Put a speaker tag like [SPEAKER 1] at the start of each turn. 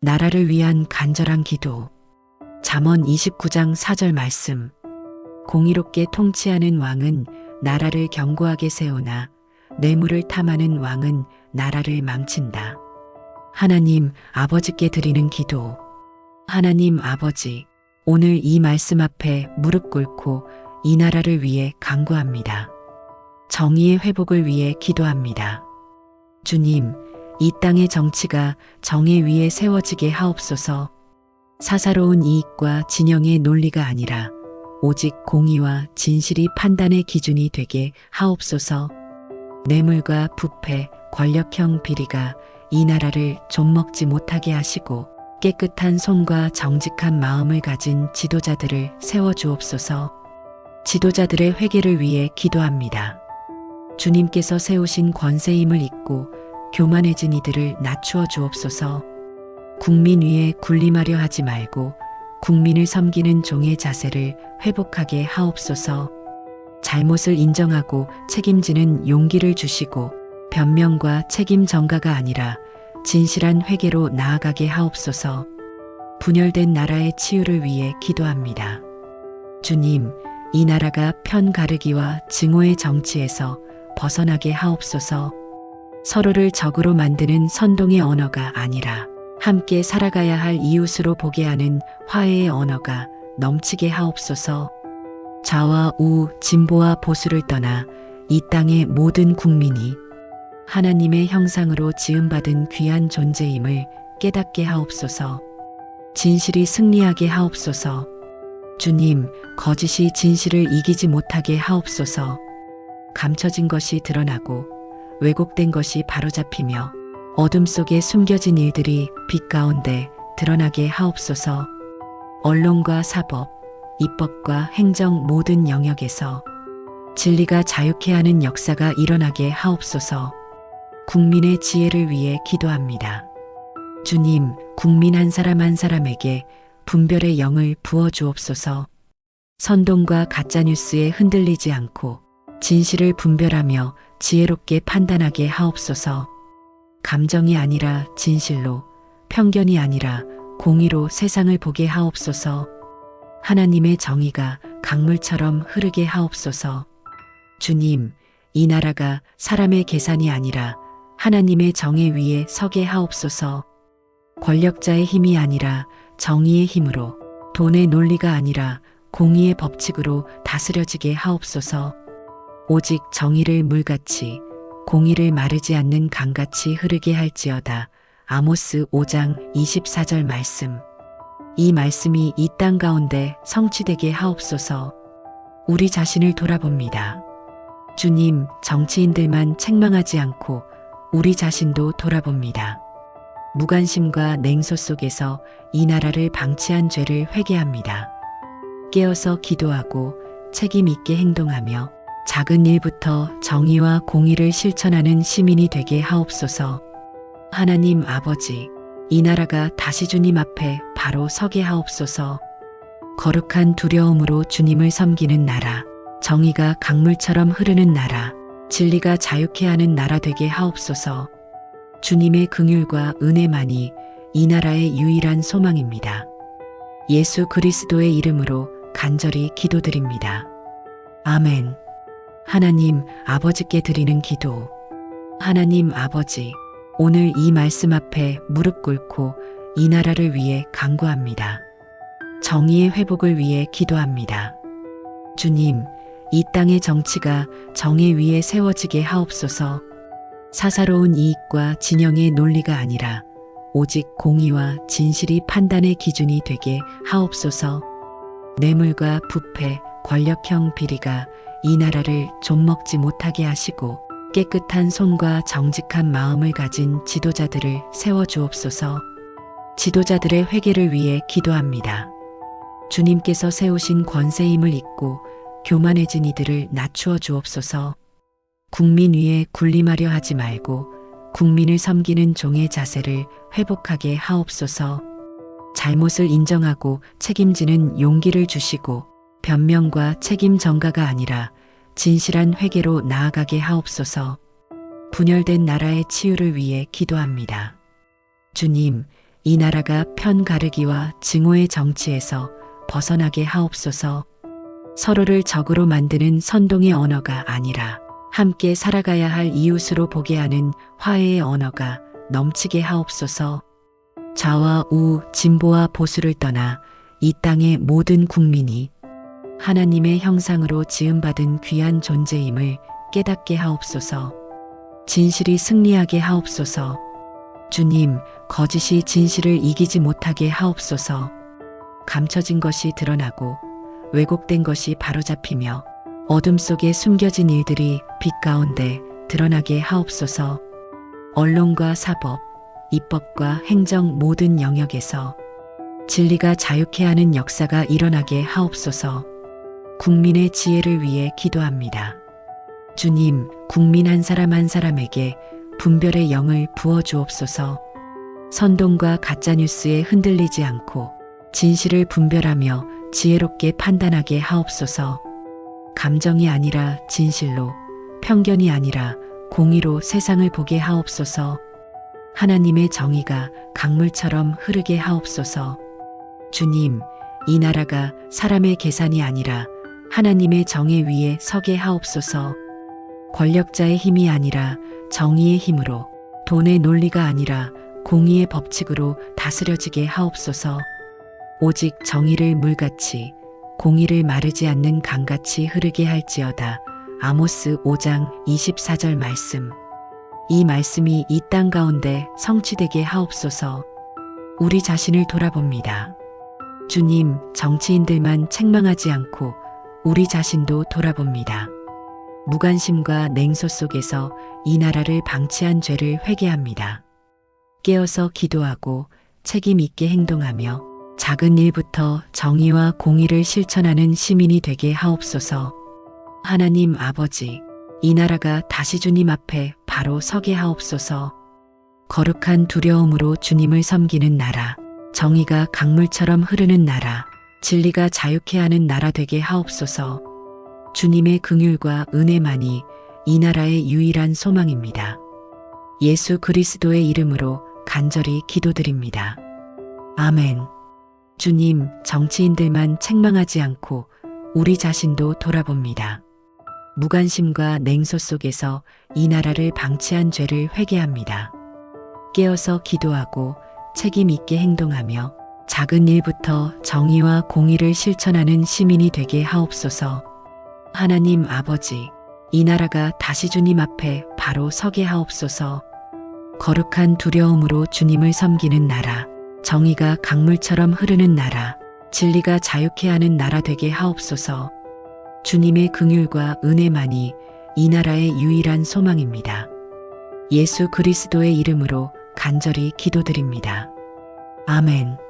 [SPEAKER 1] 나라를 위한 간절한 기도. 잠언 29장 4절 말씀. 공의롭게 통치하는 왕은 나라를 견고하게 세우나 뇌물을 탐하는 왕은 나라를 망친다. 하나님 아버지께 드리는 기도. 하나님 아버지, 오늘 이 말씀 앞에 무릎 꿇고 이 나라를 위해 간구합니다. 정의의 회복을 위해 기도합니다. 주님, 이 땅의 정치가 정의 위에 세워지게 하옵소서. 사사로운 이익과 진영의 논리가 아니라 오직 공의와 진실이 판단의 기준이 되게 하옵소서. 뇌물과 부패, 권력형 비리가 이 나라를 좀먹지 못하게 하시고 깨끗한 손과 정직한 마음을 가진 지도자들을 세워주옵소서. 지도자들의 회개를 위해 기도합니다. 주님께서 세우신 권세임을 잊고 교만해진 이들을 낮추어 주옵소서. 국민 위에 군림하려 하지 말고 국민을 섬기는 종의 자세를 회복하게 하옵소서. 잘못을 인정하고 책임지는 용기를 주시고 변명과 책임 전가가 아니라 진실한 회개로 나아가게 하옵소서. 분열된 나라의 치유를 위해 기도합니다. 주님, 이 나라가 편 가르기와 증오의 정치에서 벗어나게 하옵소서. 서로를 적으로 만드는 선동의 언어가 아니라 함께 살아가야 할 이웃으로 보게 하는 화해의 언어가 넘치게 하옵소서. 좌와 우, 진보와 보수를 떠나 이 땅의 모든 국민이 하나님의 형상으로 지음받은 귀한 존재임을 깨닫게 하옵소서. 진실이 승리하게 하옵소서. 주님, 거짓이 진실을 이기지 못하게 하옵소서. 감춰진 것이 드러나고 왜곡된 것이 바로잡히며 어둠 속에 숨겨진 일들이 빛 가운데 드러나게 하옵소서. 언론과 사법, 입법과 행정 모든 영역에서 진리가 자유케 하는 역사가 일어나게 하옵소서. 국민의 지혜를 위해 기도합니다. 주님, 국민 한 사람 한 사람에게 분별의 영을 부어 주옵소서. 선동과 가짜뉴스에 흔들리지 않고 진실을 분별하며 지혜롭게 판단하게 하옵소서. 감정이 아니라 진실로, 편견이 아니라 공의로 세상을 보게 하옵소서. 하나님의 정의가 강물처럼 흐르게 하옵소서. 주님, 이 나라가 사람의 계산이 아니라 하나님의 정의 위에 서게 하옵소서. 권력자의 힘이 아니라 정의의 힘으로, 돈의 논리가 아니라 공의의 법칙으로 다스려지게 하옵소서. 오직 정의를 물같이, 공의를 마르지 않는 강같이 흐르게 할지어다. 아모스 5장 24절 말씀. 이 말씀이 이 땅 가운데 성취되게 하옵소서. 우리 자신을 돌아봅니다. 주님, 정치인들만 책망하지 않고 우리 자신도 돌아봅니다. 무관심과 냉소 속에서 이 나라를 방치한 죄를 회개합니다. 깨어서 기도하고 책임 있게 행동하며 작은 일부터 정의와 공의를 실천하는 시민이 되게 하옵소서. 하나님 아버지, 이 나라가 다시 주님 앞에 바로 서게 하옵소서. 거룩한 두려움으로 주님을 섬기는 나라, 정의가 강물처럼 흐르는 나라, 진리가 자유케 하는 나라 되게 하옵소서. 주님의 긍휼과 은혜만이 이 나라의 유일한 소망입니다. 예수 그리스도의 이름으로 간절히 기도드립니다. 아멘. 하나님 아버지께 드리는 기도. 하나님 아버지, 오늘 이 말씀 앞에 무릎 꿇고 이 나라를 위해 간구합니다. 정의의 회복을 위해 기도합니다. 주님, 이 땅의 정치가 정의 위에 세워지게 하옵소서. 사사로운 이익과 진영의 논리가 아니라 오직 공의와 진실이 판단의 기준이 되게 하옵소서. 뇌물과 부패, 권력형 비리가 이 나라를 좀먹지 못하게 하시고 깨끗한 손과 정직한 마음을 가진 지도자들을 세워주옵소서. 지도자들의 회개를 위해 기도합니다. 주님께서 세우신 권세임을 잊고 교만해진 이들을 낮추어 주옵소서. 국민 위에 군림하려 하지 말고 국민을 섬기는 종의 자세를 회복하게 하옵소서. 잘못을 인정하고 책임지는 용기를 주시고 변명과 책임 전가가 아니라 진실한 회개로 나아가게 하옵소서. 분열된 나라의 치유를 위해 기도합니다. 주님, 이 나라가 편 가르기와 증오의 정치에서 벗어나게 하옵소서. 서로를 적으로 만드는 선동의 언어가 아니라 함께 살아가야 할 이웃으로 보게 하는 화해의 언어가 넘치게 하옵소서. 좌와 우, 진보와 보수를 떠나 이 땅의 모든 국민이 하나님의 형상으로 지음받은 귀한 존재임을 깨닫게 하옵소서. 진실이 승리하게 하옵소서. 주님, 거짓이 진실을 이기지 못하게 하옵소서. 감춰진 것이 드러나고 왜곡된 것이 바로잡히며 어둠 속에 숨겨진 일들이 빛 가운데 드러나게 하옵소서. 언론과 사법, 입법과 행정 모든 영역에서 진리가 자유케 하는 역사가 일어나게 하옵소서. 국민의 지혜를 위해 기도합니다. 주님, 국민 한 사람 한 사람에게 분별의 영을 부어 주옵소서. 선동과 가짜뉴스에 흔들리지 않고 진실을 분별하며 지혜롭게 판단하게 하옵소서. 감정이 아니라 진실로, 편견이 아니라 공의로 세상을 보게 하옵소서. 하나님의 정의가 강물처럼 흐르게 하옵소서. 주님, 이 나라가 사람의 계산이 아니라 하나님의 정의 위에 서게 하옵소서. 권력자의 힘이 아니라 정의의 힘으로, 돈의 논리가 아니라 공의의 법칙으로 다스려지게 하옵소서. 오직 정의를 물같이, 공의를 마르지 않는 강같이 흐르게 할지어다. 아모스 5장 24절 말씀. 이 말씀이 이 땅 가운데 성취되게 하옵소서. 우리 자신을 돌아봅니다. 주님, 정치인들만 책망하지 않고 우리 자신도 돌아봅니다. 무관심과 냉소 속에서 이 나라를 방치한 죄를 회개합니다. 깨어서 기도하고 책임 있게 행동하며 작은 일부터 정의와 공의를 실천하는 시민이 되게 하옵소서. 하나님 아버지, 이 나라가 다시 주님 앞에 바로 서게 하옵소서. 거룩한 두려움으로 주님을 섬기는 나라, 정의가 강물처럼 흐르는 나라, 진리가 자유케 하는 나라 되게 하옵소서. 주님의 긍휼과 은혜만이 이 나라의 유일한 소망입니다. 예수 그리스도의 이름으로 간절히 기도드립니다. 아멘. 주님, 정치인들만 책망하지 않고 우리 자신도 돌아봅니다. 무관심과 냉소 속에서 이 나라를 방치한 죄를 회개합니다. 깨어서 기도하고 책임 있게 행동하며 작은 일부터 정의와 공의를 실천하는 시민이 되게 하옵소서. 하나님 아버지, 이 나라가 다시 주님 앞에 바로 서게 하옵소서. 거룩한 두려움으로 주님을 섬기는 나라, 정의가 강물처럼 흐르는 나라, 진리가 자유케 하는 나라 되게 하옵소서. 주님의 긍휼과 은혜만이 이 나라의 유일한 소망입니다. 예수 그리스도의 이름으로 간절히 기도드립니다. 아멘.